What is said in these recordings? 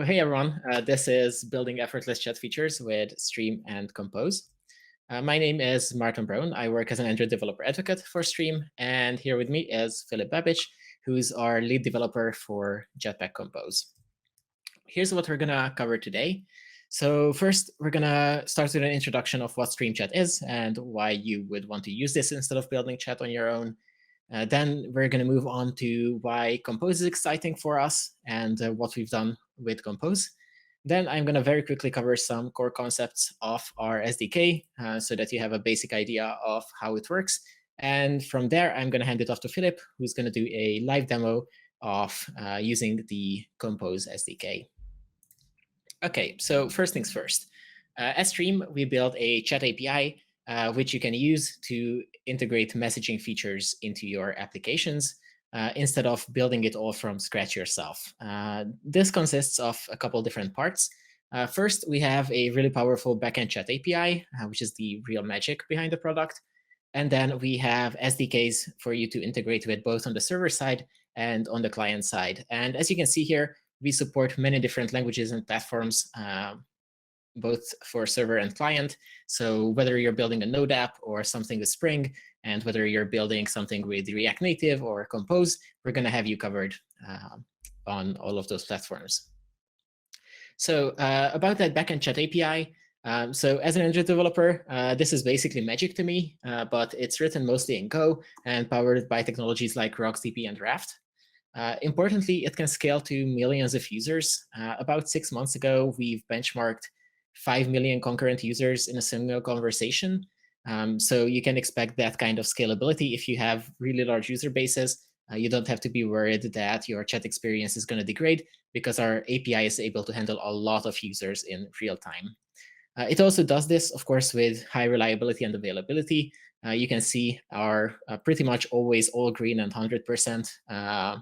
Hey everyone, this is Building Effortless Chat Features with Stream and Compose. My name is Martin Brown. I work as an Android developer advocate for Stream, and here with me is Philip Babbage, who's our lead developer for Jetpack Compose. Here's what we're gonna cover today. So first, we're gonna start with an introduction of what Stream Chat is and why you would want to use this instead of building chat on your own. Then we're going to move on to why Compose is exciting for us and what we've done with Compose. Then I'm going to very quickly cover some core concepts of our SDK so that you have a basic idea of how it works. And from there, I'm going to hand it off to Philip, who's going to do a live demo of using the Compose SDK. Okay, so first things first. At Stream, we built a chat API which you can use to integrate messaging features into your applications instead of building it all from scratch yourself. This consists of a couple different parts. First, we have a really powerful backend chat API, which is the real magic behind the product. And then we have SDKs for you to integrate with both on the server side and on the client side. And as you can see here, we support many different languages and platforms, both for server and client. So whether you're building a Node app or something with Spring, and whether you're building something with React Native or Compose, we're going to have you covered on all of those platforms. So about that backend chat API, so as an Android developer, this is basically magic to me, but it's written mostly in Go and powered by technologies like RocksDB and Raft. Importantly, it can scale to millions of users. About 6 months ago, we've benchmarked 5 million concurrent users in a single conversation. So you can expect that kind of scalability if you have really large user bases. You don't have to be worried that your chat experience is going to degrade because our API is able to handle a lot of users in real time. It also does this, of course, with high reliability and availability. You can see our pretty much always all green and 100%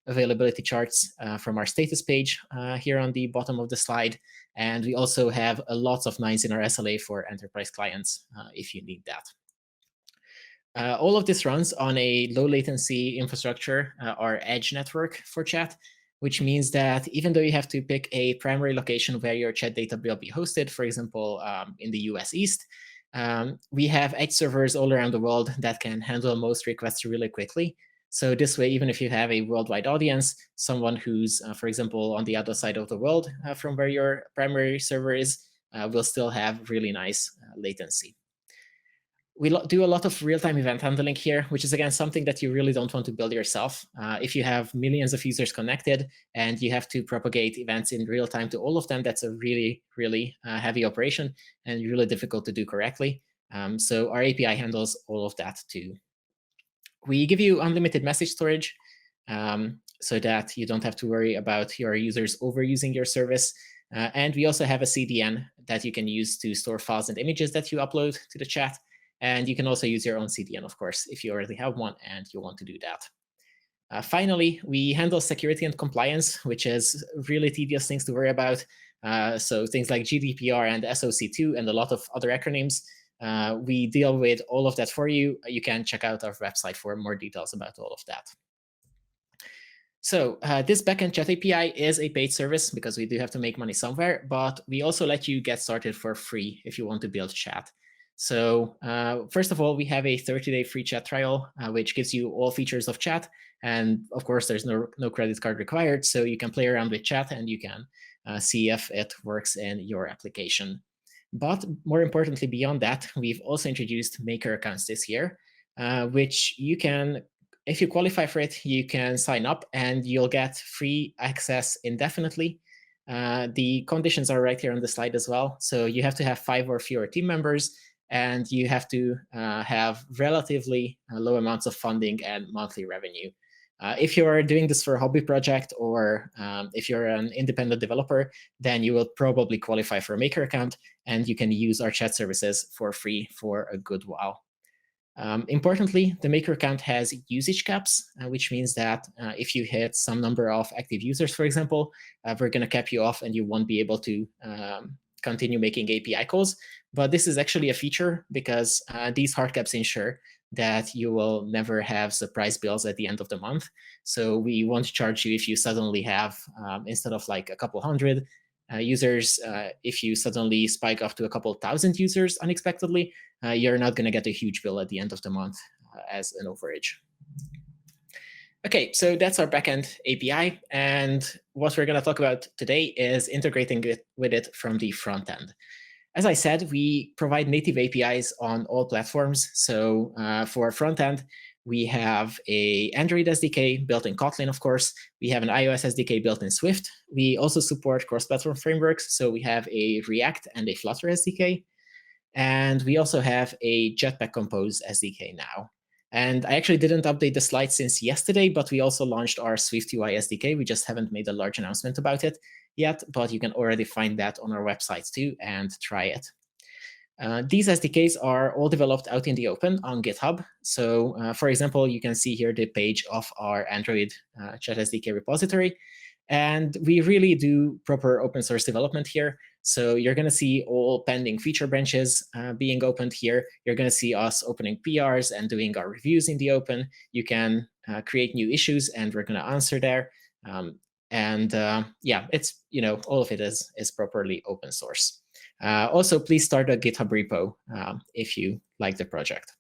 availability charts from our status page here on the bottom of the slide. And we also have lots of 9s in our SLA for enterprise clients if you need that. All of this runs on a low latency infrastructure or edge network for chat, which means that even though you have to pick a primary location where your chat data will be hosted, for example, in the US East, we have edge servers all around the world that can handle most requests really quickly. So this way, even if you have a worldwide audience, someone who's, for example, on the other side of the world from where your primary server is, will still have really nice latency. We do a lot of real-time event handling here, which is, again, something that you really don't want to build yourself. If you have millions of users connected and you have to propagate events in real time to all of them, that's a really, really heavy operation and really difficult to do correctly. So our API handles all of that too. We give you unlimited message storage so that you don't have to worry about your users overusing your service. And we also have a CDN that you can use to store files and images that you upload to the chat. And you can also use your own CDN, of course, if you already have one and you want to do that. Finally, we handle security and compliance, which is really tedious things to worry about. So things like GDPR and SOC2 and a lot of other acronyms. We deal with all of that for you. You can check out our website for more details about all of that. So this backend chat API is a paid service because we do have to make money somewhere, but we also let you get started for free if you want to build chat. So first of all, we have a 30-day free chat trial, which gives you all features of chat. And of course, there's no credit card required. So you can play around with chat and you can see if it works in your application. But more importantly, beyond that, we've also introduced maker accounts this year, which you can, if you qualify for it, you can sign up and you'll get free access indefinitely. The conditions are right here on the slide as well. So you have to have 5 or fewer team members, and you have to have relatively low amounts of funding and monthly revenue. If you're doing this for a hobby project or if you're an independent developer, then you will probably qualify for a maker account and you can use our chat services for free for a good while. Importantly, the maker account has usage caps, which means that if you hit some number of active users, for example, we're going to cap you off and you won't be able to continue making API calls. But this is actually a feature because these hard caps ensure that you will never have surprise bills at the end of the month. So we won't charge you if you suddenly have, instead of like a couple hundred users, if you suddenly spike up to a couple thousand users unexpectedly, you're not going to get a huge bill at the end of the month as an overage. Okay, so that's our backend API. And what we're going to talk about today is integrating it with it from the front end. As I said, we provide native APIs on all platforms. So for front end, we have a Android SDK built in Kotlin, of course. We have an iOS SDK built in Swift. We also support cross-platform frameworks. So we have a React and a Flutter SDK. And we also have a Jetpack Compose SDK now. And I actually didn't update the slides since yesterday, but we also launched our Swift UI SDK. We just haven't made a large announcement about it yet, but you can already find that on our website too and try it. These SDKs are all developed out in the open on GitHub. So for example, you can see here the page of our Android Chat SDK repository. And we really do proper open source development here. So you're going to see all pending feature branches being opened here. You're going to see us opening PRs and doing our reviews in the open. You can create new issues, and we're going to answer there. Yeah, it's, all of it is properly open source. Also, please start a GitHub repo if you like the project.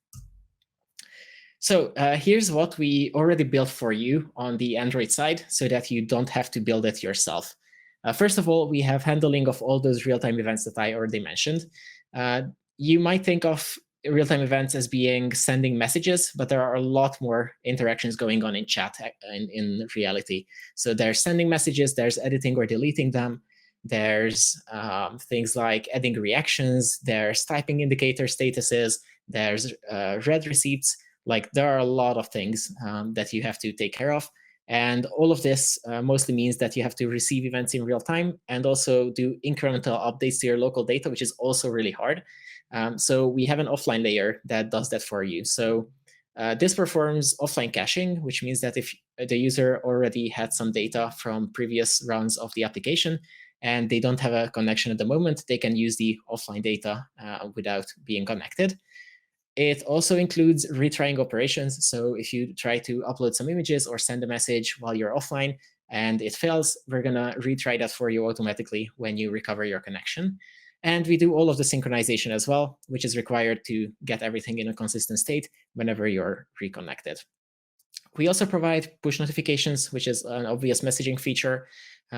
So here's what we already built for you on the Android side so that you don't have to build it yourself. First of all, we have handling of all those real-time events that I already mentioned. You might think of real-time events as being sending messages, but there are a lot more interactions going on in chat in reality. So there's sending messages, there's editing or deleting them, there's things like adding reactions, there's typing indicator statuses, there's read receipts. Like there are a lot of things that you have to take care of. And all of this mostly means that you have to receive events in real time and also do incremental updates to your local data, which is also really hard. So we have an offline layer that does that for you. So this performs offline caching, which means that if the user already had some data from previous rounds of the application and they don't have a connection at the moment, they can use the offline data without being connected. It also includes retrying operations. So if you try to upload some images or send a message while you're offline and it fails, we're going to retry that for you automatically when you recover your connection. And we do all of the synchronization as well, which is required to get everything in a consistent state whenever you're reconnected. We also provide push notifications, which is an obvious messaging feature.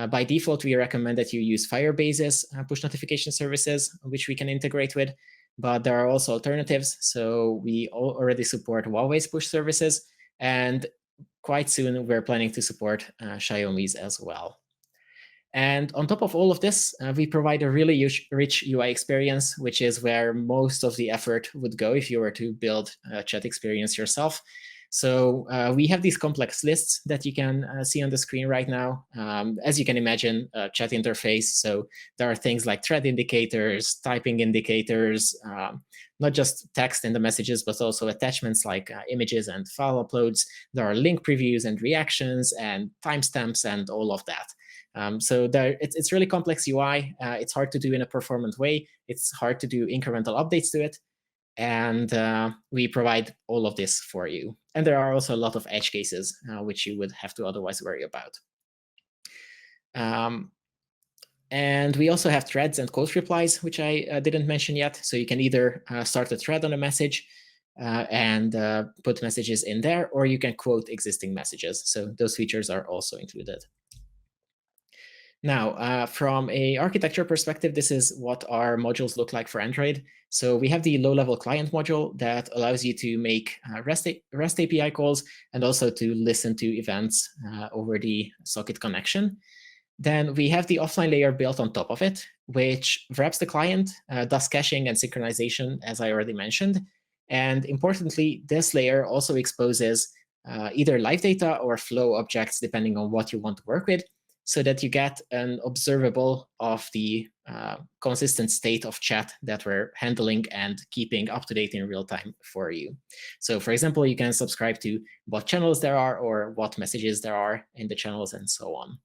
By default, we recommend that you use Firebase's push notification services, which we can integrate with. But there are also alternatives. So we already support Huawei's push services. And quite soon, we're planning to support Xiaomi's as well. And on top of all of this, we provide a really rich UI experience, which is where most of the effort would go if you were to build a chat experience yourself. So we have these complex lists that you can see on the screen right now. As you can imagine, a chat interface. So there are things like thread indicators, typing indicators, not just text in the messages, but also attachments like images and file uploads. There are link previews and reactions and timestamps and all of that. So it's really complex UI. It's hard to do in a performant way. It's hard to do incremental updates to it. And we provide all of this for you. And there are also a lot of edge cases, which you would have to otherwise worry about. And we also have threads and quote replies, which I didn't mention yet. So you can either start a thread on a message and put messages in there, or you can quote existing messages. So those features are also included. Now, from a architecture perspective, this is what our modules look like for Android. So we have the low-level client module that allows you to make REST API calls and also to listen to events over the socket connection. Then we have the offline layer built on top of it, which wraps the client, does caching and synchronization, as I already mentioned. And importantly, this layer also exposes either live data or flow objects, depending on what you want to work with, so that you get an observable of the consistent state of chat that we're handling and keeping up to date in real time for you. So for example, you can subscribe to what channels there are or what messages there are in the channels and so on.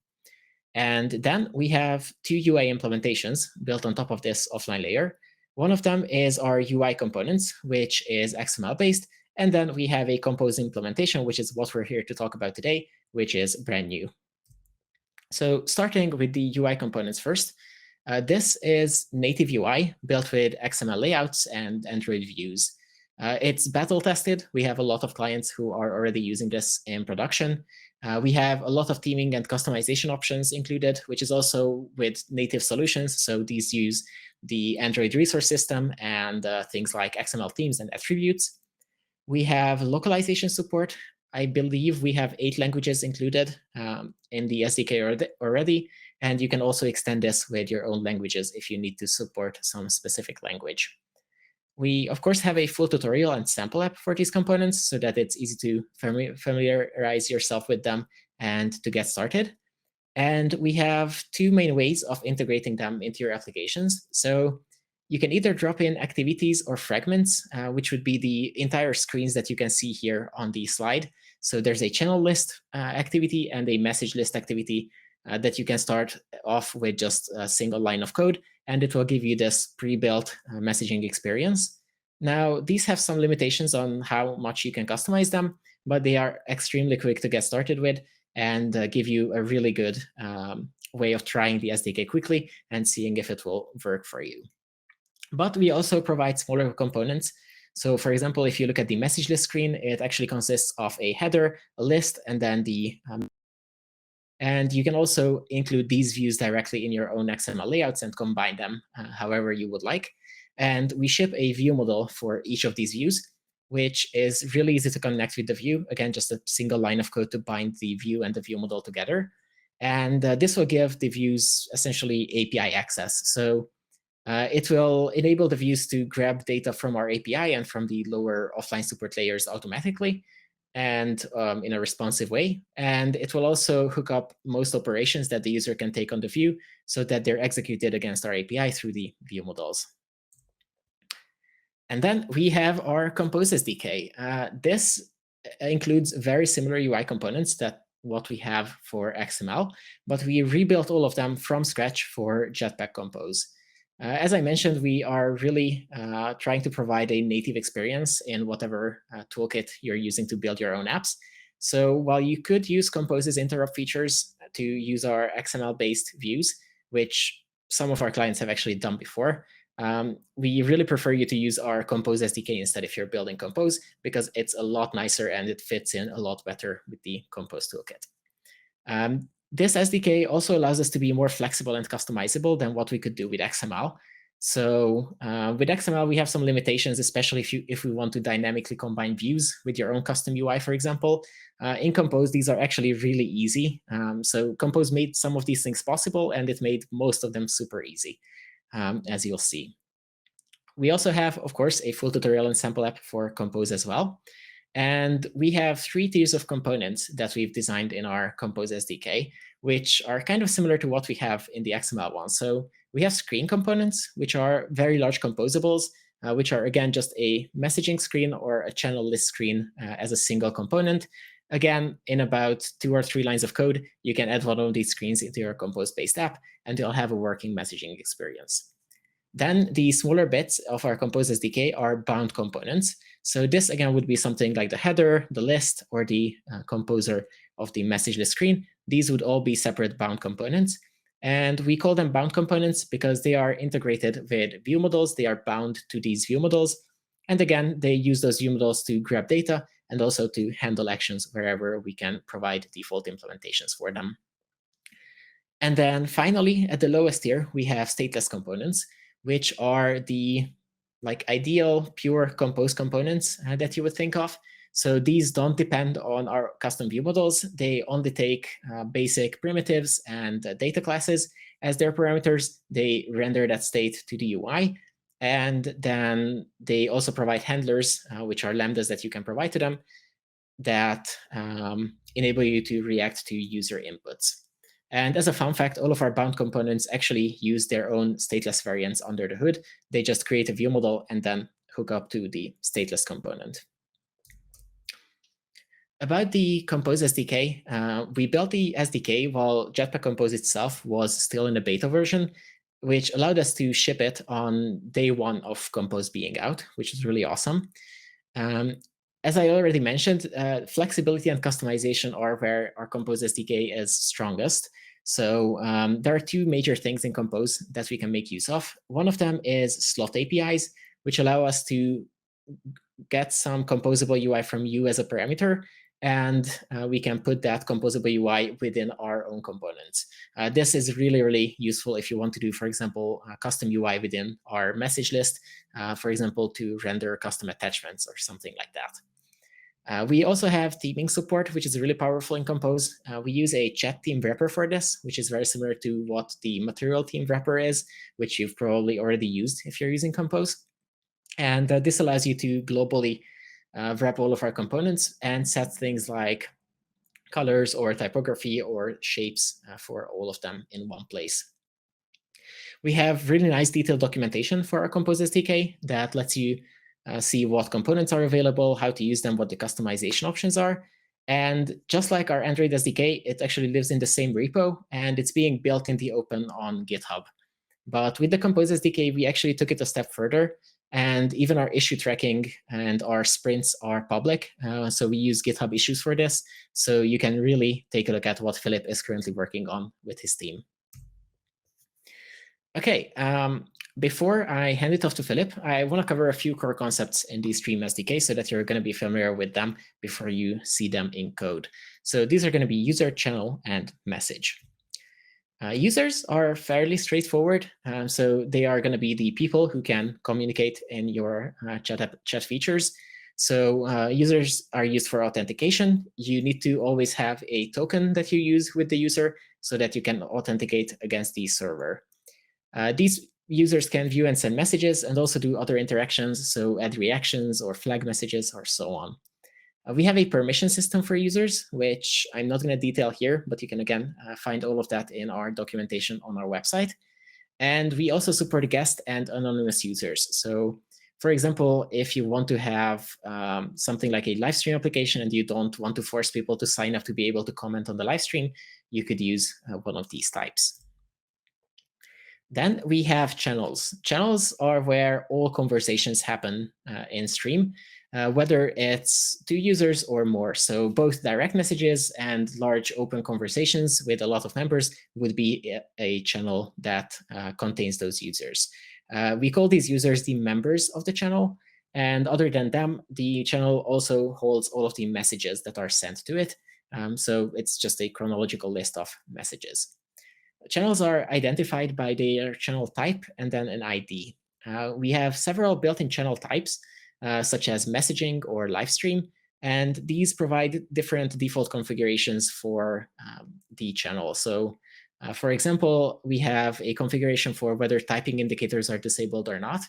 And then we have two UI implementations built on top of this offline layer. One of them is our UI components, which is XML-based, And then we have a Compose implementation, which is what we're here to talk about today, which is brand new. So starting with the UI components first, this is native UI built with XML layouts and Android views. It's battle tested. We have a lot of clients who are already using this in production. We have a lot of theming and customization options included, which is also with native solutions. So these use the Android resource system and things like XML themes and attributes. We have localization support. I believe we have 8 languages included in the SDK already, and you can also extend this with your own languages if you need to support some specific language. We, of course, have a full tutorial and sample app for these components so that it's easy to familiarize yourself with them and to get started. And we have 2 main ways of integrating them into your applications. So you can either drop in activities or fragments, which would be the entire screens that you can see here on the slide. So there's a channel list activity and a message list activity that you can start off with just a single line of code, and it will give you this pre-built messaging experience. Now, these have some limitations on how much you can customize them, but they are extremely quick to get started with and give you a really good way of trying the SDK quickly and seeing if it will work for you. But we also provide smaller components. So for example, if you look at the message list screen, it actually consists of a header, a list, and then and you can also include these views directly in your own XML layouts and combine them however you would like. And we ship a view model for each of these views, which is really easy to connect with the view. Again, just a single line of code to bind the view and the view model together. And this will give the views essentially API access. So it will enable the views to grab data from our API and from the lower offline support layers automatically and in a responsive way. And it will also hook up most operations that the user can take on the view so that they're executed against our API through the view models. And then we have our Compose SDK. This includes very similar UI components that what we have for XML, but we rebuilt all of them from scratch for Jetpack Compose. As I mentioned, we are really trying to provide a native experience in whatever toolkit you're using to build your own apps. So while you could use Compose's interrupt features to use our XML-based views, which some of our clients have actually done before, we really prefer you to use our Compose SDK instead if you're building Compose, because it's a lot nicer and it fits in a lot better with the Compose toolkit. This SDK also allows us to be more flexible and customizable than what we could do with XML. So with XML, we have some limitations, especially if we want to dynamically combine views with your own custom UI, for example. In Compose, these are actually really easy. So Compose made some of these things possible, and it made most of them super easy, as you'll see. We also have, of course, a full tutorial and sample app for Compose as well. And we have 3 tiers of components that we've designed in our Compose SDK, which are kind of similar to what we have in the XML one. So we have screen components, which are very large composables, which are, again, just a messaging screen or a channel list screen as a single component. Again, in about 2 or 3 lines of code, you can add one of these screens into your Compose-based app, and you'll have a working messaging experience. Then the smaller bits of our Compose SDK are bound components. So this, again, would be something like the header, the list, or the composer of the message list screen. These would all be separate bound components. And we call them bound components because they are integrated with view models. They are bound to these view models. And again, they use those view models to grab data and also to handle actions wherever we can provide default implementations for them. And then finally, at the lowest tier, we have stateless components, which are the ideal pure Compose components that you would think of. So these don't depend on our custom view models. They only take basic primitives and data classes as their parameters. They render that state to the UI. And then they also provide handlers, which are lambdas that you can provide to them that enable you to react to user inputs. And as a fun fact, all of our bound components actually use their own stateless variants under the hood. They just create a view model and then hook up to the stateless component. About the Compose SDK, we built the SDK while Jetpack Compose itself was still in the beta version, which allowed us to ship it on day 1 of Compose being out, which is really awesome. As I already mentioned, flexibility and customization are where our Compose SDK is strongest. So there are two major things in Compose that we can make use of. One of them is slot APIs, which allow us to get some composable UI from you as a parameter, and we can put that composable UI within our own components. This is really, really useful if you want to do, for example, custom UI within our message list, for example, to render custom attachments or something like that. We also have theming support, which is really powerful in Compose. We use a chat theme wrapper for this, which is very similar to what the material theme wrapper is, which you've probably already used if you're using Compose. And this allows you to globally wrap all of our components and set things like colors or typography or shapes for all of them in one place. We have really nice detailed documentation for our Compose SDK that lets you see what components are available, how to use them, what the customization options are. And just like our Android SDK, it actually lives in the same repo, and it's being built in the open on GitHub. But with the Compose SDK, we actually took it a step further, and even our issue tracking and our sprints are public. So we use GitHub issues for this. So you can really take a look at what Philip is currently working on with his team. Okay, before I hand it off to Philip, I want to cover a few core concepts in the Stream SDK so that you're going to be familiar with them before you see them in code. So these are going to be user, channel, and message. Users are fairly straightforward. So they are going to be the people who can communicate in your chat features. So users are used for authentication. You need to always have a token that you use with the user so that you can authenticate against the server. These users can view and send messages and also do other interactions, so add reactions or flag messages or so on. We have a permission system for users, which I'm not going to detail here, but you can, again, find all of that in our documentation on our website. And we also support guest and anonymous users. So, for example, if you want to have something like a live stream application and you don't want to force people to sign up to be able to comment on the live stream, you could use one of these types. Then we have channels. Channels are where all conversations happen in Stream, whether it's two users or more. So both direct messages and large open conversations with a lot of members would be a channel that contains those users. We call these users the members of the channel. And other than them, the channel also holds all of the messages that are sent to it. So it's just a chronological list of messages. Channels are identified by their channel type and then an ID. We have several built-in channel types, such as messaging or live stream, and these provide different default configurations for the channel. So, for example, we have a configuration for whether typing indicators are disabled or not,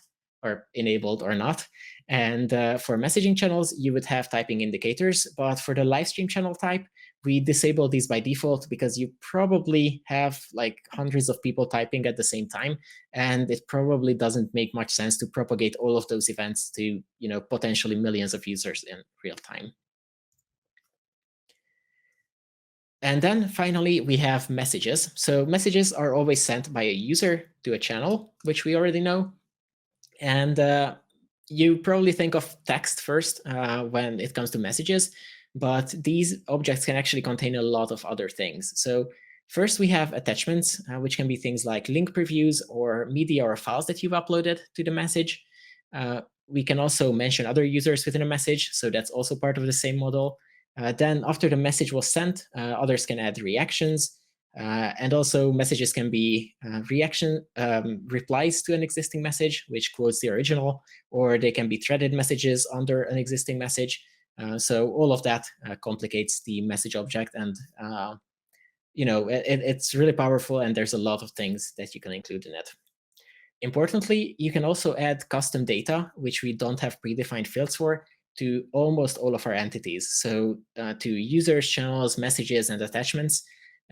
or enabled or not. And for messaging channels, you would have typing indicators, but for the live stream channel type, we disable these by default because you probably have like hundreds of people typing at the same time, and it probably doesn't make much sense to propagate all of those events to, potentially millions of users in real time. And then finally, we have messages. So messages are always sent by a user to a channel, which we already know. And you probably think of text first when it comes to messages, but these objects can actually contain a lot of other things. So first we have attachments, which can be things like link previews or media or files that you've uploaded to the message. We can also mention other users within a message, so that's also part of the same model. Then after the message was sent, others can add reactions. And also messages can be replies to an existing message, which quotes the original, or they can be threaded messages under an existing message. So all of that complicates the message object, and it's really powerful, and there's a lot of things that you can include in it. Importantly, you can also add custom data, which we don't have predefined fields for, to almost all of our entities. So to users, channels, messages, and attachments,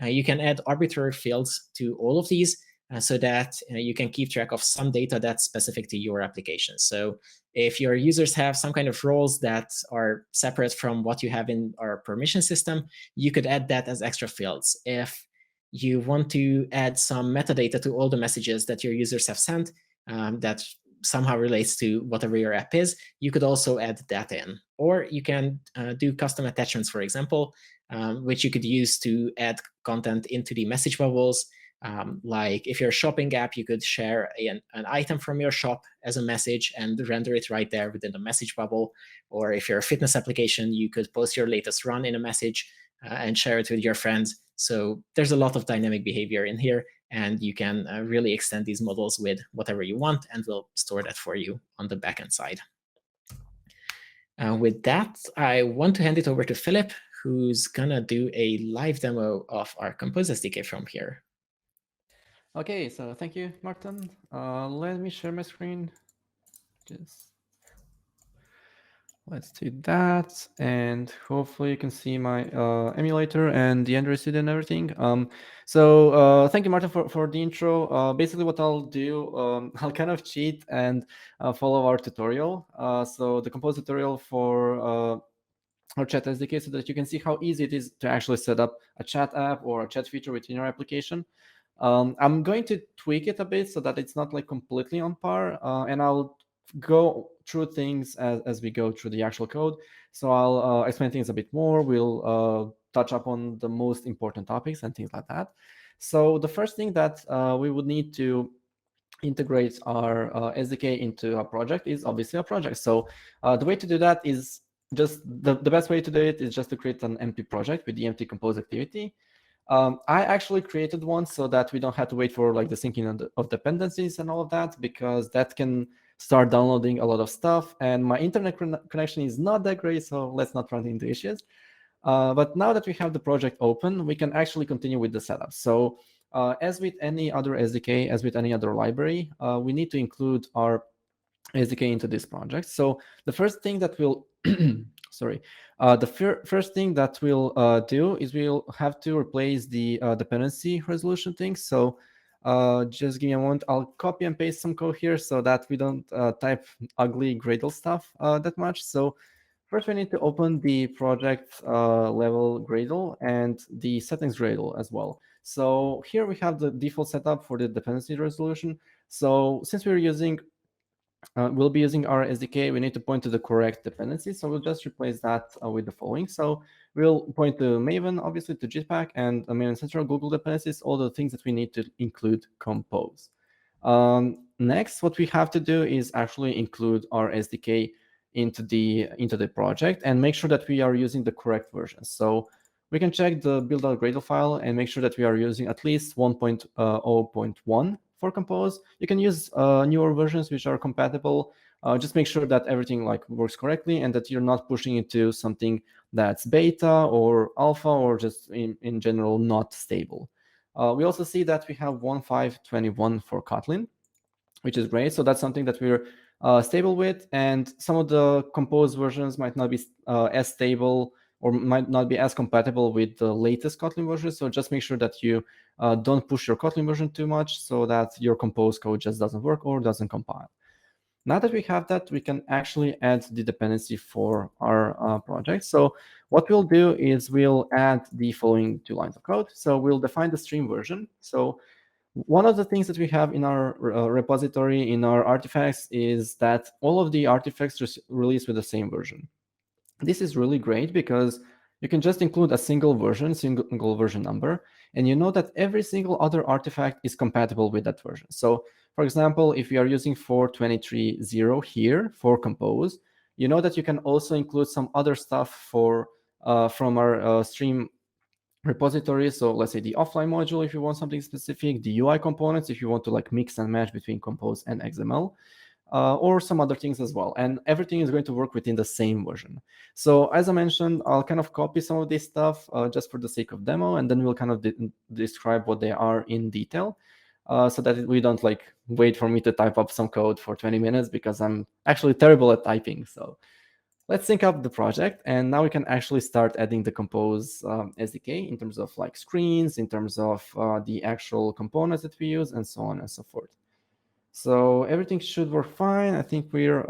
you can add arbitrary fields to all of these so that you can keep track of some data that's specific to your application. So if your users have some kind of roles that are separate from what you have in our permission system, you could add that as extra fields. If you want to add some metadata to all the messages that your users have sent, that somehow relates to whatever your app is, you could also add that in. Or you can do custom attachments, for example, which you could use to add content into the message bubbles. Like if you're a shopping app, you could share an item from your shop as a message and render it right there within the message bubble. Or if you're a fitness application, you could post your latest run in a message and share it with your friends. So there's a lot of dynamic behavior in here, and you can really extend these models with whatever you want, and we'll store that for you on the backend side. With that, I want to hand it over to Philip, who's gonna do a live demo of our Compose SDK from here. Okay, so thank you, Martin. Let me share my screen. Just let's do that, and hopefully you can see my emulator and the Android Studio and everything. So thank you, Martin, for the intro. Basically, what I'll do, I'll kind of cheat and follow our tutorial. So the Compose tutorial for our chat SDK, so that you can see how easy it is to actually set up a chat app or a chat feature within your application. I'm going to tweak it a bit so that it's not like completely on par, and I'll go through things as we go through the actual code. So I'll explain things a bit more. We'll touch up on the most important topics and things like that. So the first thing that we would need to integrate our SDK into a project is obviously a project. So the way to do that is just the best way to do it is just to create an empty project with the empty compose activity. I actually created one so that we don't have to wait for like the syncing of dependencies and all of that, because that can start downloading a lot of stuff, and my internet connection is not that great, so let's not run into issues. But now that we have the project open, we can actually continue with the setup. So as with any other SDK, as with any other library, we need to include our SDK into this project. So the first thing that we'll sorry, first thing that we'll do is we'll have to replace the dependency resolution thing. So just give me a moment. I'll copy and paste some code here so that we don't type ugly Gradle stuff that much. So first, we need to open the project level Gradle and the settings Gradle as well. So here we have the default setup for the dependency resolution. So since we'll be using our SDK, we need to point to the correct dependency. So we'll just replace that with the following. So we'll point to Maven, obviously, to Jetpack, and Maven Central, Google dependencies, all the things that we need to include Compose. Next, what we have to do is actually include our SDK into the project and make sure that we are using the correct version. So we can check the build.gradle file and make sure that we are using at least 1.0.1 for Compose. You can use newer versions which are compatible. Just make sure that everything like works correctly and that you're not pushing into something that's beta or alpha or just in general not stable. We also see that we have 1.5.21 for Kotlin, which is great. So that's something that we're stable with, and some of the Compose versions might not be as stable or might not be as compatible with the latest Kotlin version. So just make sure that you don't push your Kotlin version too much so that your Compose code just doesn't work or doesn't compile. Now that we have that, we can actually add the dependency for our project. So what we'll do is we'll add the following 2 lines of code. So we'll define the stream version. So one of the things that we have in our repository, in our artifacts, is that all of the artifacts release with the same version. This is really great because you can just include a single version number, and you know that every single other artifact is compatible with that version. So for example, if you are using 4.23.0 here for Compose, you know that you can also include some other stuff from our stream repository. So let's say the offline module if you want something specific, the UI components if you want to like mix and match between Compose and XML, or some other things as well. And everything is going to work within the same version. So as I mentioned, I'll kind of copy some of this stuff just for the sake of demo, and then we'll kind of describe what they are in detail. So that we don't like wait for me to type up some code for 20 minutes because I'm actually terrible at typing. So let's sync up the project, and now we can actually start adding the Compose SDK in terms of like screens, in terms of the actual components that we use, and so on and so forth. So everything should work fine. I think we're,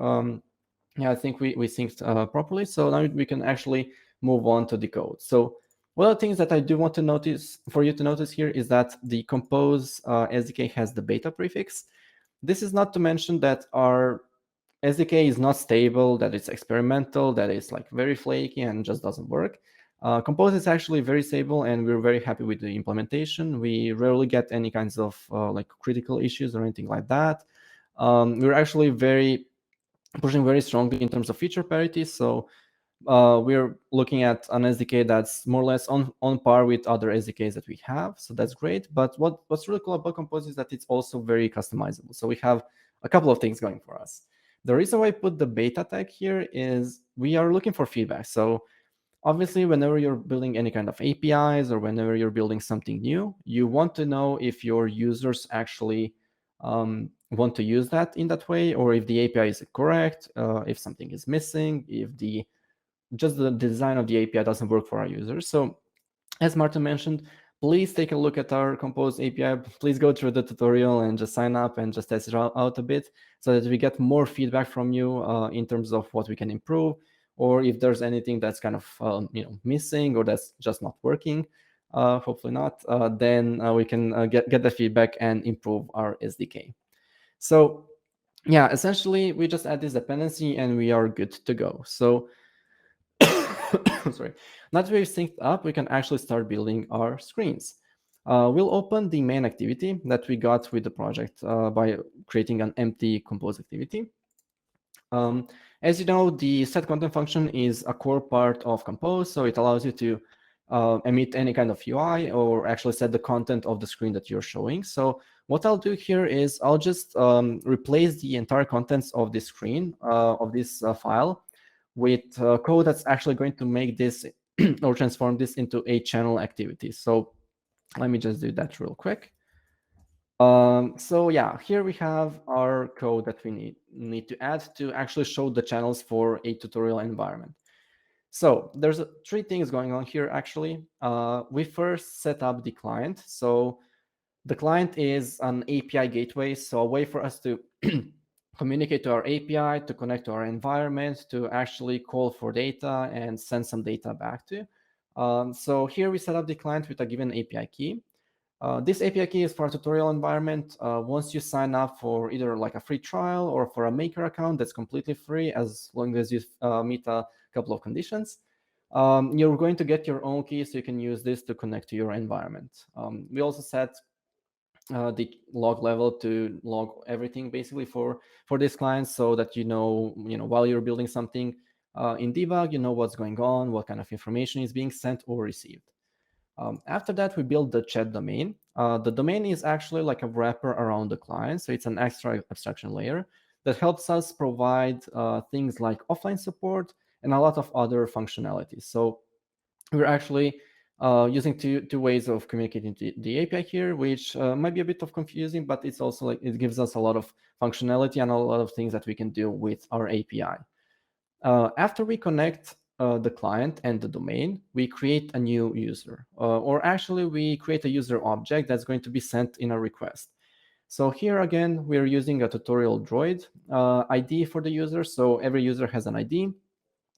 I think we synced properly. So now we can actually move on to the code. So one of the things that I do want to notice for you to notice here is that the Compose SDK has the beta prefix. This is not to mention that our SDK is not stable, that it's experimental, that it's like very flaky and just doesn't work. Compose is actually very stable, and we're very happy with the implementation. We rarely get any kinds of like critical issues or anything like that. We're actually pushing very strongly in terms of feature parity. So we're looking at an SDK that's more or less on par with other SDKs that we have. So that's great. But what's really cool about Compose is that it's also very customizable. So we have a couple of things going for us. The reason why I put the beta tag here is we are looking for feedback. So obviously, whenever you're building any kind of APIs or whenever you're building something new, you want to know if your users actually want to use that in that way, or if the API is correct, if something is missing, if the design of the API doesn't work for our users. So as Martin mentioned, please take a look at our Compose API. Please go through the tutorial and just sign up and just test it out a bit so that we get more feedback from you in terms of what we can improve, or if there's anything that's kind of missing or that's just not working. Hopefully not. Then we can get the feedback and improve our SDK. So yeah, essentially we just add this dependency and we are good to go. So sorry. Now that we've synced up, we can actually start building our screens. We'll open the main activity that we got with the project by creating an empty compose activity. As you know, the set content function is a core part of Compose, so it allows you to emit any kind of UI or actually set the content of the screen that you're showing. So what I'll do here is I'll just replace the entire contents of this screen, of this file, with code that's actually going to make this or transform this into a channel activity. So let me just do that real quick. So yeah, here we have our code that we need to add to actually show the channels for a tutorial environment. So there's three things going on here, actually. We first set up the client. So the client is an API gateway, so a way for us to communicate to our API, to connect to our environment, to actually call for data and send some data back to. So here we set up the client with a given API key. This API key is for a tutorial environment. Once you sign up for either like a free trial or for a maker account, that's completely free as long as you meet a couple of conditions. You're going to get your own key, so you can use this to connect to your environment. We also set the log level to log everything basically for this client, so that while you're building something in debug, you know what's going on, what kind of information is being sent or received. After that, we build the chat domain. The domain is actually like a wrapper around the client, so it's an extra abstraction layer that helps us provide things like offline support and a lot of other functionalities. So we're actually using two ways of communicating to the API here, which might be a bit of confusing, but it's also like it gives us a lot of functionality and a lot of things that we can do with our API. After we connect the client and the domain, we create a new user, or actually we create a user object that's going to be sent in a request. So here again, we're using a tutorial droid ID for the user. So every user has an ID,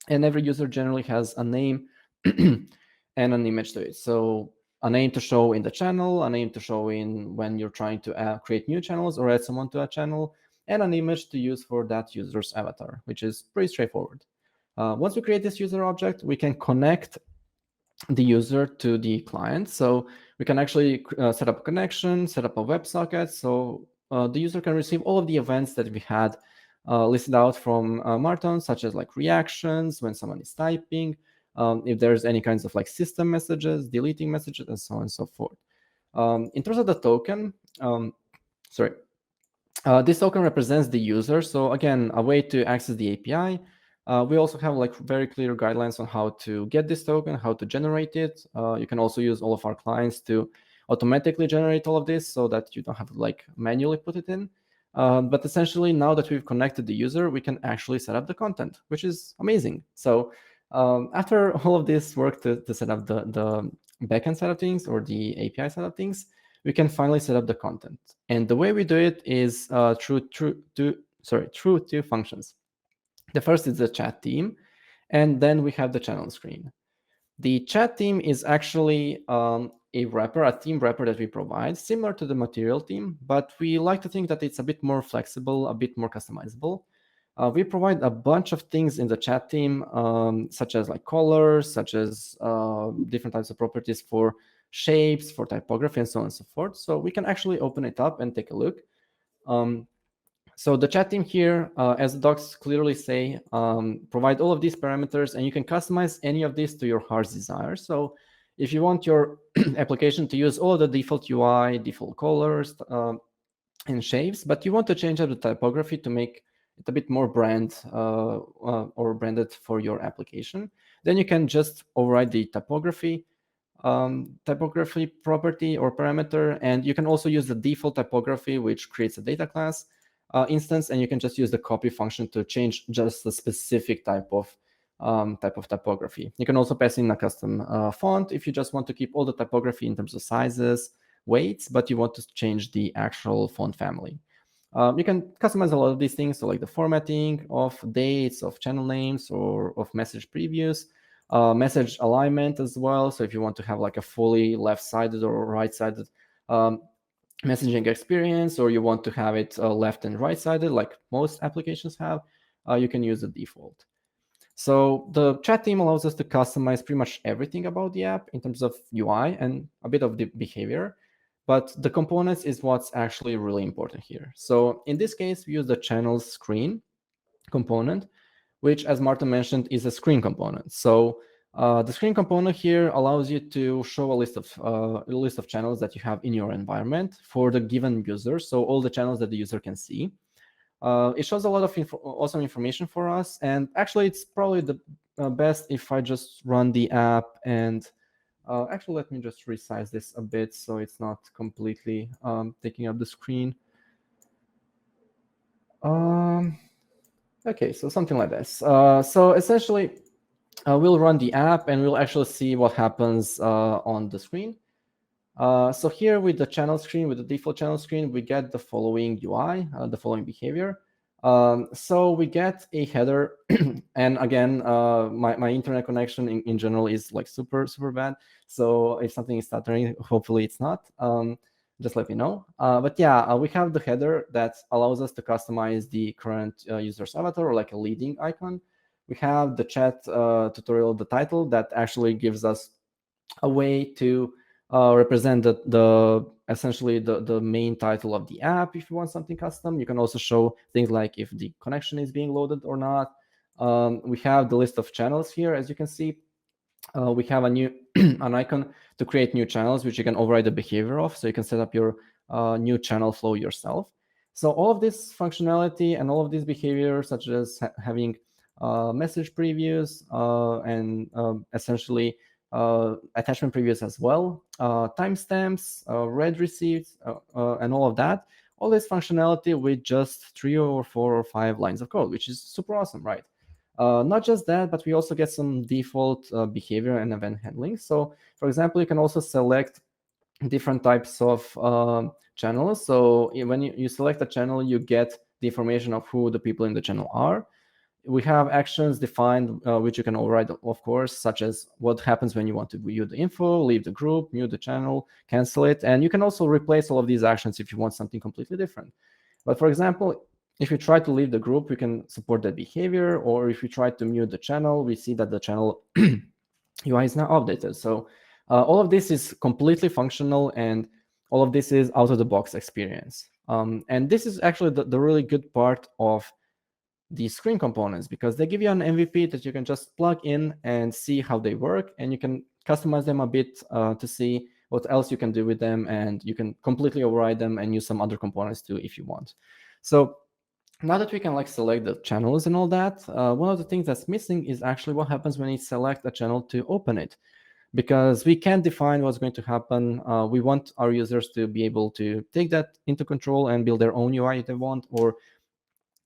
and every user generally has a name and an image to it. So a name to show in the channel, a name to show in when you're trying to create new channels or add someone to a channel, and an image to use for that user's avatar, which is pretty straightforward. Once we create this user object, we can connect the user to the client. So we can actually set up a connection, set up a WebSocket, so the user can receive all of the events that we had listed out from Martin, such as like reactions, when someone is typing, if there's any kinds of like system messages, deleting messages, and so on and so forth. In terms of the token, this token represents the user. So again, a way to access the API. We also have like very clear guidelines on how to get this token, how to generate it. You can also use all of our clients to automatically generate all of this so that you don't have to like manually put it in. But essentially, now that we've connected the user, we can actually set up the content, which is amazing. So after all of this work to set up the backend side of things or the API side of things, we can finally set up the content. And the way we do it is through two functions. The first is the chat team, and then we have the channel screen. The chat team is actually a wrapper, a theme wrapper that we provide, similar to the material theme, but we like to think that it's a bit more flexible, a bit more customizable. We provide a bunch of things in the chat theme, such as like colors, such as different types of properties for shapes, for typography, and so on and so forth. So we can actually open it up and take a look. Um, so the chat theme here, as the docs clearly say, provide all of these parameters, and you can customize any of these to your heart's desire. So if you want your application to use all the default UI, default colors, and shapes, but you want to change up the typography to make it a bit more or branded for your application, then you can just override the typography property or parameter, and you can also use the default typography, which creates a data class instance, and you can just use the copy function to change just a specific type of typography. You can also pass in a custom font if you just want to keep all the typography in terms of sizes, weights, but you want to change the actual font family. You can customize a lot of these things, so like the formatting of dates, of channel names, or of message previews, message alignment as well. So if you want to have like a fully left-sided or right-sided messaging experience, or you want to have it left and right-sided, like most applications have, you can use the default. So the chat theme allows us to customize pretty much everything about the app in terms of UI and a bit of the behavior, but the components is what's actually really important here. So in this case, we use the channel screen component, which, as Marta mentioned, is a screen component. So the screen component here allows you to show a list of channels that you have in your environment for the given user. So all the channels that the user can see. It shows a lot of awesome information for us. And actually, it's probably the best if I just run the app. And actually, let me just resize this a bit so it's not completely taking up the screen. Okay, so something like this. So essentially, we'll run the app and we'll actually see what happens on the screen. So here with the channel screen, with the default channel screen, we get the following UI, the following behavior. So we get a header, and again, my internet connection in general is like super bad. So if something is stuttering, hopefully it's not. Just let me know. But yeah, we have the header that allows us to customize the current user's avatar, or like a leading icon. We have the chat tutorial, the title, that actually gives us a way to represent essentially the main title of the app. If you want something custom, you can also show things like if the connection is being loaded or not. We have the list of channels here, as you can see. We have an icon to create new channels, which you can override the behavior of, so you can set up your new channel flow yourself. So all of this functionality and all of these behaviors, such as having message previews and essentially attachment previews as well, timestamps, read receipts, and all of that. All this functionality with just 3 or 4 or 5 lines of code, which is super awesome, right? Not just that, but we also get some default behavior and event handling. So, for example, you can also select different types of channels. So when you select a channel, you get the information of who the people in the channel are. We have actions defined, which you can override, of course, such as what happens when you want to view the info, leave the group, mute the channel, cancel it. And you can also replace all of these actions if you want something completely different. But for example, if you try to leave the group, we can support that behavior. Or if you try to mute the channel, we see that the channel UI is now updated. So all of this is completely functional, and all of this is out of the box experience. And this is actually the really good part of the screen components, because they give you an MVP that you can just plug in and see how they work, and you can customize them a bit to see what else you can do with them, and you can completely override them and use some other components too if you want. So now that we can like select the channels and all that, one of the things that's missing is actually what happens when you select a channel to open it, because we can't define what's going to happen. We want our users to be able to take that into control and build their own UI if they want, or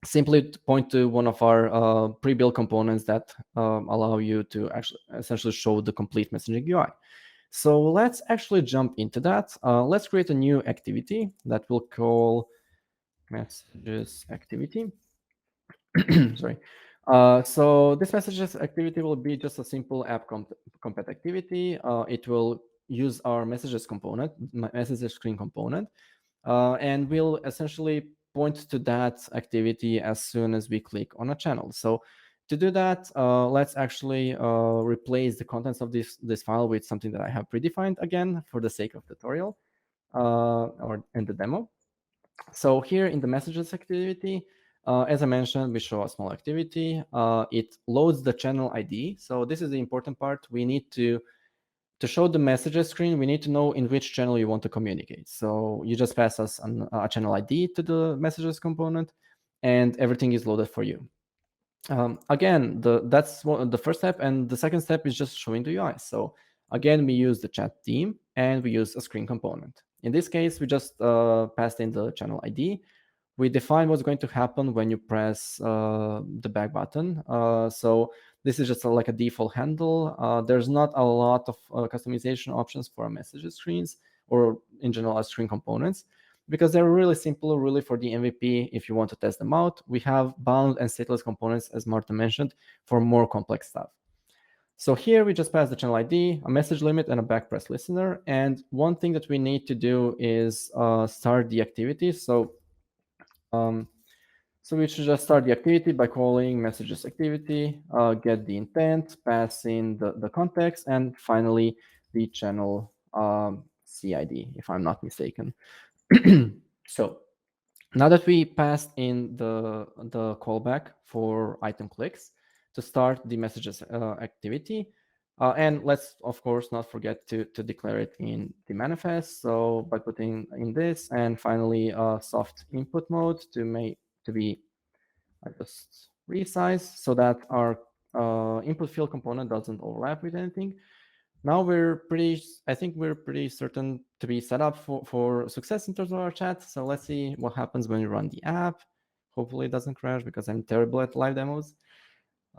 simply point to one of our pre-built components that allow you to actually essentially show the complete messaging UI. So let's actually jump into that. Let's create a new activity that we'll call messages activity. Sorry. So this messages activity will be just a simple app compat activity. It will use our messages component, messages screen component, and we'll essentially point to that activity as soon as we click on a channel. So to do that, let's actually replace the contents of this file with something that I have predefined again for the sake of tutorial or in the demo. So here in the messages activity, as I mentioned, we show a small activity. It loads the channel ID. So this is the important part. We need to show the messages screen, we need to know in which channel you want to communicate. So you just pass us a channel ID to the messages component, and everything is loaded for you. Again, that's the first step, and the second step is just showing the UI. So again, we use the chat theme and we use a screen component. In this case, we just passed in the channel ID. We define what's going to happen when you press the back button. So this is just like a default handle. There's not a lot of customization options for messages screens or in general screen components, because they're really simple, really for the MVP if you want to test them out. We have bound and stateless components, as Marta mentioned, for more complex stuff. So here we just pass the channel ID, a message limit, and a backpress listener. And one thing that we need to do is start the activity. Um, so we should just start the activity by calling messages activity, get the intent, pass in the context, and finally the channel CID, if I'm not mistaken. So now that we passed in the callback for item clicks to start the messages activity, and let's of course not forget to declare it in the manifest. So by putting in this, and finally soft input mode to be I just resize so that our input field component doesn't overlap with anything. Now I think we're pretty certain to be set up for success in terms of our chat. So let's see what happens when we run the app. Hopefully it doesn't crash because I'm terrible at live demos.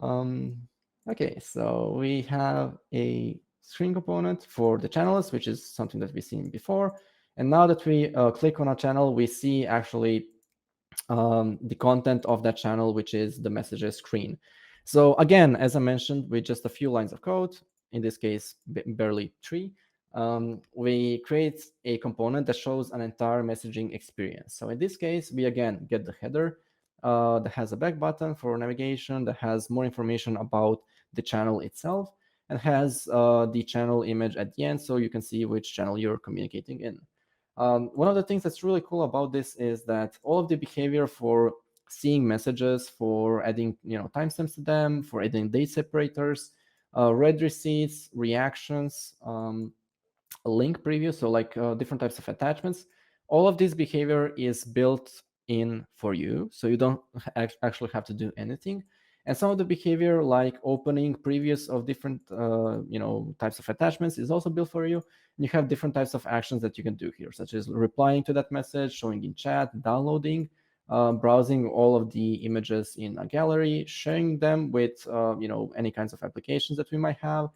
Okay, so we have a screen component for the channels, which is something that we've seen before. And now that we click on a channel, we see actually the content of that channel, which is the messages screen. So again, as I mentioned, with just a few lines of code, in this case, barely 3, we create a component that shows an entire messaging experience. So in this case, we again get the header that has a back button for navigation, that has more information about the channel itself, and has the channel image at the end, so you can see which channel you're communicating in. One of the things that's really cool about this is that all of the behavior for seeing messages, for adding timestamps to them, for adding date separators, read receipts, reactions, link preview, so like different types of attachments, all of this behavior is built in for you, so you don't actually have to do anything. And some of the behavior, like opening previews of different types of attachments, is also built for you. And you have different types of actions that you can do here, such as replying to that message, showing in chat, downloading, browsing all of the images in a gallery, sharing them with any kinds of applications that we might have,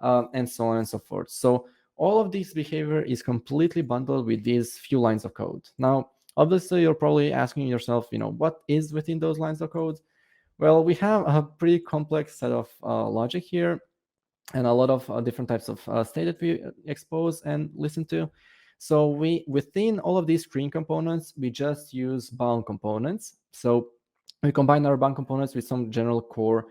and so on and so forth. So all of this behavior is completely bundled with these few lines of code. Now, obviously, you're probably asking yourself, what is within those lines of code? Well, we have a pretty complex set of logic here, and a lot of different types of state that we expose and listen to. So within all of these screen components, we just use bound components. So we combine our bound components with some general core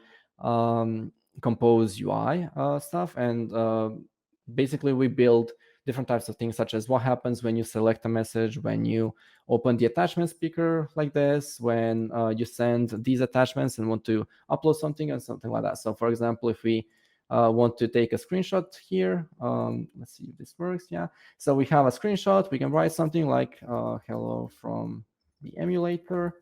compose UI stuff, and basically we build different types of things, such as what happens when you select a message, when you open the attachment speaker like this, when you send these attachments and want to upload something and something like that. So for example, if we want to take a screenshot here, let's see if this works. Yeah, so we have a screenshot. We can write something like hello from the emulator.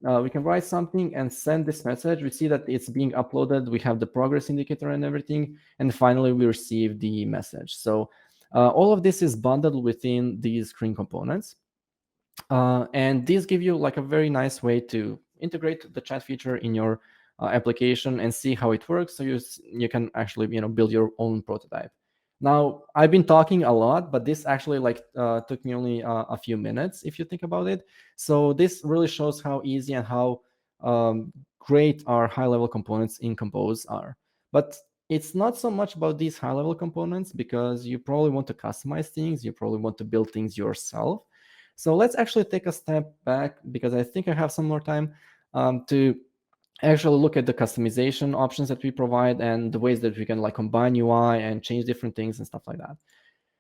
We can write something and send this message. We see that it's being uploaded. We have the progress indicator and everything. And finally, we receive the message. So all of this is bundled within these screen components. And these give you like a very nice way to integrate the chat feature in your application and see how it works. So you can actually build your own prototype. Now, I've been talking a lot, but this actually took me only a few minutes if you think about it. So this really shows how easy and how great our high-level components in Compose are. But it's not so much about these high-level components because you probably want to customize things, you probably want to build things yourself. So let's actually take a step back, because I think I have some more time to actually look at the customization options that we provide and the ways that we can like combine UI and change different things and stuff like that.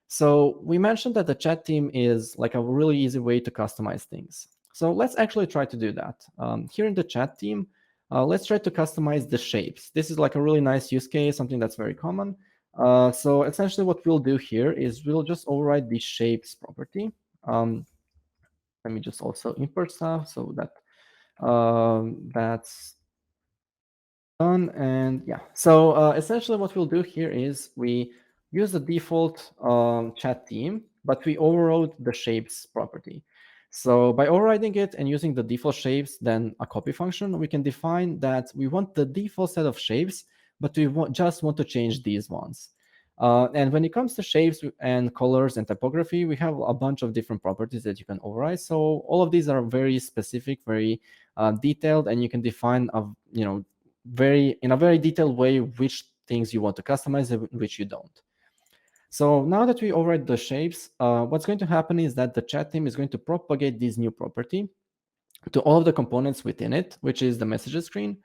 So we mentioned that the chat theme is like a really easy way to customize things. So let's actually try to do that. Here in the chat theme, let's try to customize the shapes. This is like a really nice use case, something that's very common. So essentially what we'll do here is we'll just override the shapes property. Let me just also import stuff so that that's done. And yeah, so essentially what we'll do here is we use the default chat theme, but we overrode the shapes property. So by overriding it and using the default shapes, then a copy function, we can define that we want the default set of shapes, but we just want to change these ones. And when it comes to shapes and colors and typography, we have a bunch of different properties that you can override. So all of these are very specific, very detailed, and you can define a in a very detailed way which things you want to customize and which you don't. So now that we override the shapes, what's going to happen is that the chat theme is going to propagate this new property to all of the components within it, which is the messages screen.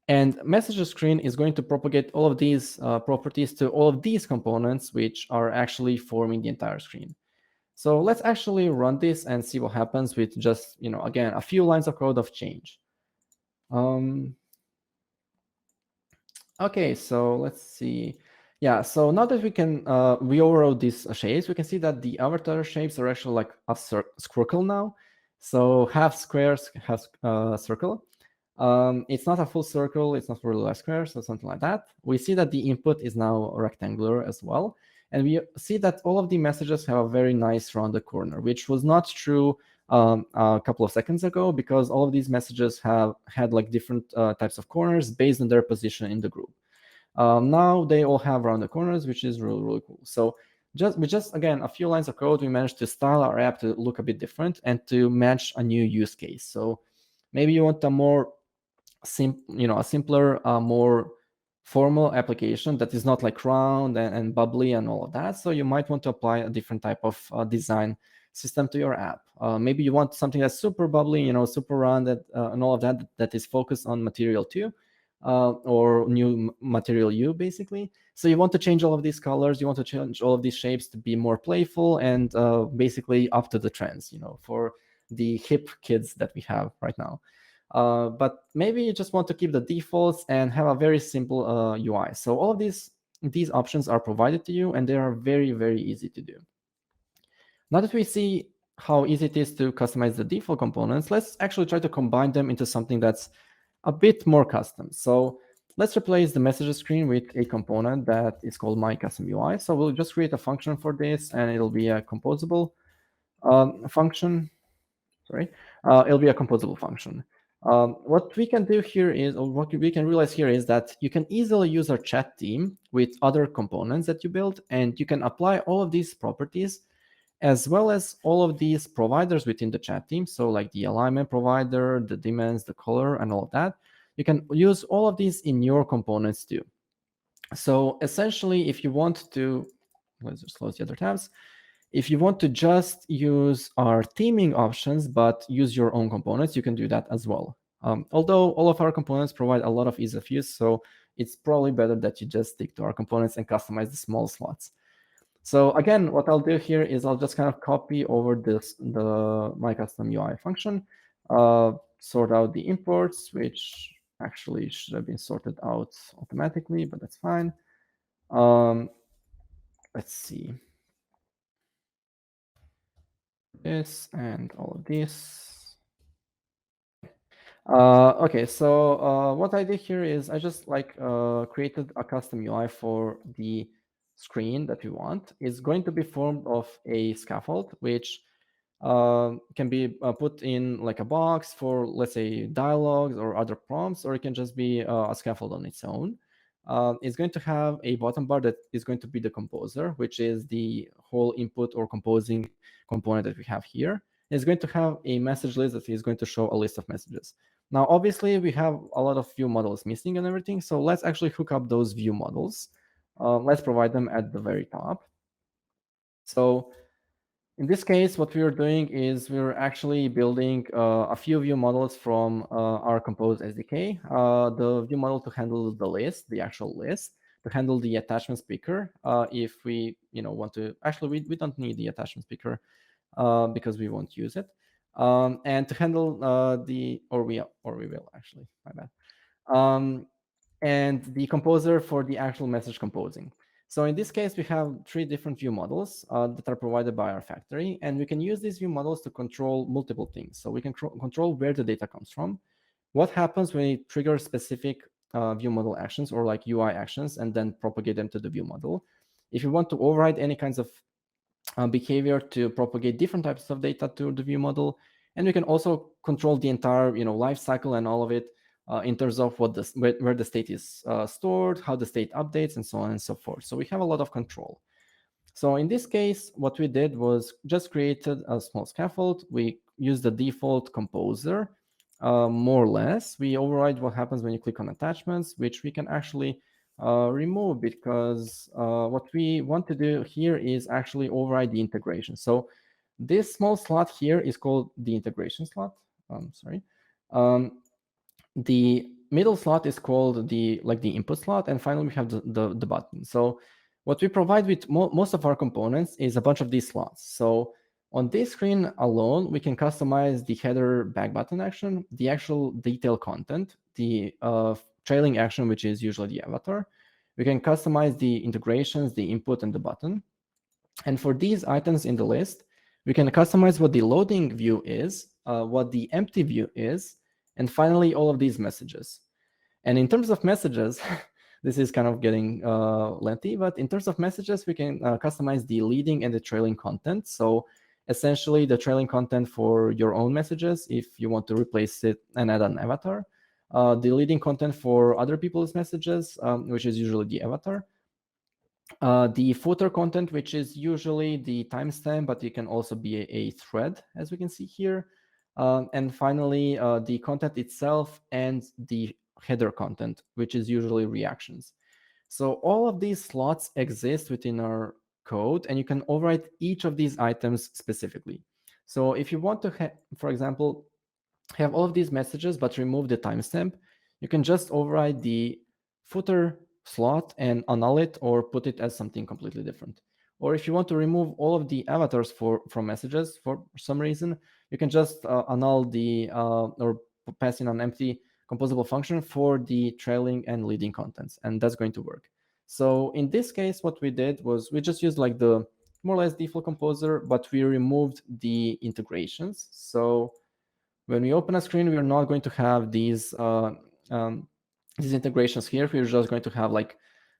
And messages screen is going to propagate all of these properties to all of these components, which are actually forming the entire screen. So let's actually run this and see what happens with just, again, a few lines of code of change. Okay, so let's see. Yeah, so now that we can we overrode these shapes, we can see that the avatar shapes are actually like a circle now. So half squares, half circle. It's not a full circle, it's not really a square, so something like that. We see that the input is now rectangular as well. And we see that all of the messages have a very nice rounded corner, which was not true a couple of seconds ago, because all of these messages have had like different types of corners based on their position in the group. Now they all have rounded corners, which is really, really cool. So with just again a few lines of code, we managed to style our app to look a bit different and to match a new use case. So maybe you want a more a simpler, more formal application that is not like round and bubbly and all of that. So you might want to apply a different type of design system to your app. Maybe you want something that's super bubbly, super rounded and all of that, that is focused on material 2 or new material U, basically. So you want to change all of these colors, you want to change all of these shapes to be more playful and basically up to the trends, for the hip kids that we have right now. But maybe you just want to keep the defaults and have a very simple UI. So all of these options are provided to you, and they are very, very easy to do. Now that we see how easy it is to customize the default components, let's actually try to combine them into something that's a bit more custom. So let's replace the messages screen with a component that is called my custom UI. So we'll just create a function for this, and it'll be a composable function. Sorry, it'll be a composable function. What we can do here is, or what we can realize here is that you can easily use our chat theme with other components that you build, and you can apply all of these properties as well as all of these providers within the chat theme. So like the alignment provider, the demands, the color, and all of that. You can use all of these in your components too. So essentially, if you want to, let's just close the other tabs. If you want to just use our theming options, but use your own components, you can do that as well. Although all of our components provide a lot of ease of use, so it's probably better that you just stick to our components and customize the small slots. So again, what I'll do here is I'll just kind of copy over the my custom UI function, sort out the imports, which actually should have been sorted out automatically, but that's fine. Let's see. This and all of this. Okay, so what I did here is I just created a custom UI for the screen that we want. It's going to be formed of a scaffold, which can be put in like a box for, let's say, dialogues or other prompts, or it can just be a scaffold on its own. It's going to have a bottom bar that is going to be the composer, which is the whole input or composing component that we have here. is going to have a message list that is going to show a list of messages. Now, obviously, we have a lot of view models missing and everything, so let's actually hook up those view models. Let's provide them at the very top. So in this case, what we are doing is we're actually building a few view models from our Compose SDK. The view model to handle the list, the actual list, to handle the attachment speaker. If we, want to, actually, we don't need the attachment speaker because we won't use it. And to handle or we will actually, my bad. And the composer for the actual message composing. So in this case, we have 3 different view models that are provided by our factory, and we can use these view models to control multiple things. So we can control where the data comes from, what happens when we trigger specific view model actions or like UI actions and then propagate them to the view model. If you want to override any kinds of behavior to propagate different types of data to the view model, and we can also control the entire life cycle and all of it in terms of where the state is stored, how the state updates, and so on and so forth. So we have a lot of control. So in this case, what we did was just created a small scaffold. We used the default composer, more or less. We override what happens when you click on attachments, which we can actually remove because what we want to do here is actually override the integration. So this small slot here is called the integration slot. Sorry. The middle slot is called the input slot, and finally we have the button. So what we provide with most of our components is a bunch of these slots. So on this screen alone, we can customize the header back button action, the actual detail content, the trailing action, which is usually the avatar. We can customize the integrations, the input, and the button. And for these items in the list, we can customize what the loading view is, what the empty view is, and finally all of these messages. And in terms of messages, this is kind of getting lengthy, but in terms of messages, we can customize the leading and the trailing content. So essentially the trailing content for your own messages, if you want to replace it and add an avatar, the leading content for other people's messages, which is usually the avatar, the footer content, which is usually the timestamp, but it can also be a thread, as we can see here. And finally, the content itself and the header content, which is usually reactions. So all of these slots exist within our code, and you can override each of these items specifically. So if you want to, for example, have all of these messages but remove the timestamp, you can just override the footer slot and annul it or put it as something completely different. Or if you want to remove all of the avatars from messages for some reason, you can just annul the or pass in an empty composable function for the trailing and leading contents, and that's going to work. So in this case, what we did was we just used like the more or less default composer, but we removed the integrations. So when we open a screen, we are not going to have um, these integrations here. We're just going to have like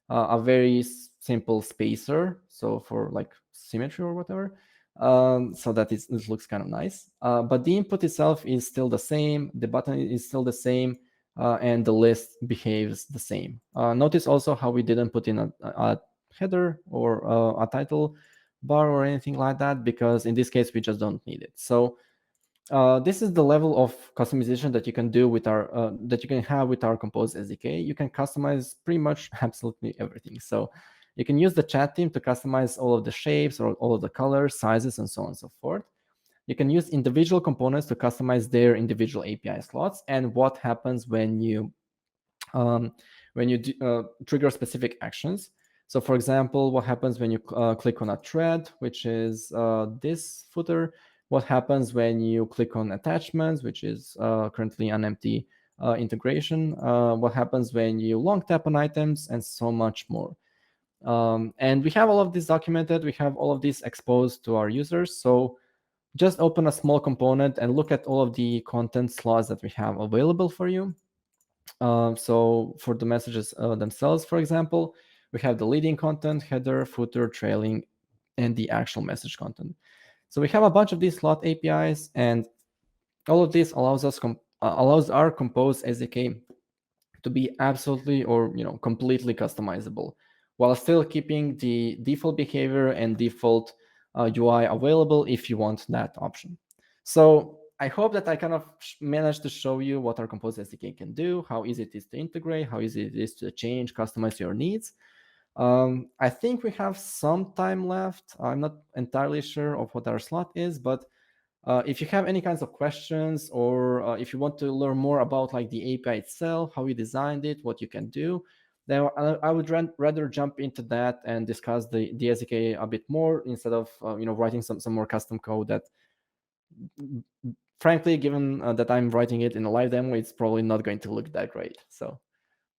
a very simple spacer, so for like symmetry or whatever, so that it looks kind of nice. But the input itself is still the same, the button is still the same, and the list behaves the same. Notice also how we didn't put in a header or a title bar or anything like that, because in this case, we just don't need it. So this is the level of customization that you can do with our that you can have with our Compose SDK. You can customize pretty much absolutely everything. So you can use the chat team to customize all of the shapes or all of the colors, sizes, and so on and so forth. You can use individual components to customize their individual API slots and what happens when you trigger specific actions. So for example, what happens when you click on a thread, which is this footer, what happens when you click on attachments, which is currently an empty integration, what happens when you long tap on items, and so much more. And we have all of this documented. We have all of this exposed to our users. So just open a small component and look at all of the content slots that we have available for you. So for the messages themselves, for example, we have the leading content, header, footer, trailing, and the actual message content. So we have a bunch of these slot APIs, and all of this allows our Compose SDK to be absolutely or completely customizable, while still keeping the default behavior and default UI available if you want that option. So I hope that I kind of managed to show you what our Compose SDK can do, how easy it is to integrate, how easy it is to change, customize your needs. I think we have some time left. I'm not entirely sure of what our slot is, but if you have any kinds of questions, or if you want to learn more about like the API itself, how we designed it, what you can do, then I would rather jump into that and discuss the SDK a bit more, instead of writing some more custom code that, frankly, given that I'm writing it in a live demo, it's probably not going to look that great. So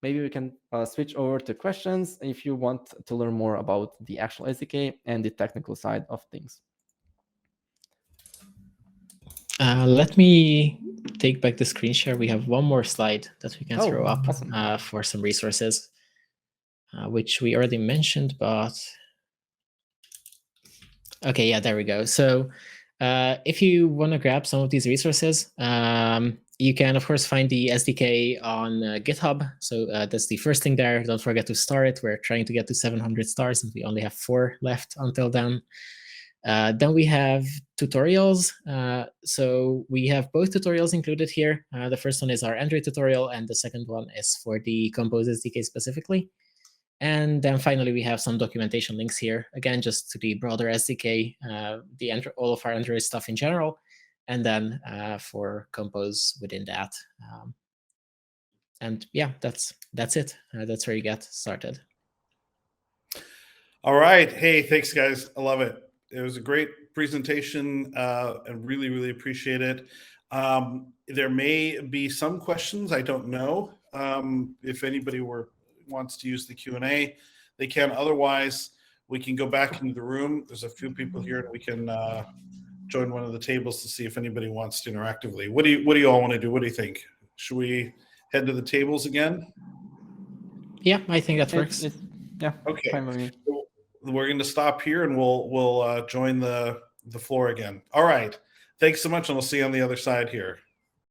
maybe we can switch over to questions if you want to learn more about the actual SDK and the technical side of things. Let me take back the screen share. We have one more slide that we can throw up awesome. For some resources, which we already mentioned, but okay, yeah, there we go. So if you want to grab some of these resources, you can, of course, find the SDK on GitHub. So that's the first thing there. Don't forget to star it. We're trying to get to 700 stars, and we only have 4 left until then. Then we have tutorials. So we have both tutorials included here. The first one is our Android tutorial, and the second one is for the Compose SDK specifically. And then finally, we have some documentation links here, again, just to the broader SDK, all of our Android stuff in general, and then for Compose within that. And yeah, that's it. That's where you get started. All right. Hey, thanks, guys. I love it. It was a great presentation. I really, really appreciate it. There may be some questions. I don't know. If anybody wants to use the Q&A, they can. Otherwise, we can go back into the room. There's a few people here, and we can join one of the tables to see if anybody wants to interactively. What do you all want to do? What do you think? Should we head to the tables again? Yeah, I think that works. Yeah. Okay. Fine with me. We're going to stop here, and we'll join the floor again. All right. Thanks so much, and we'll see you on the other side here.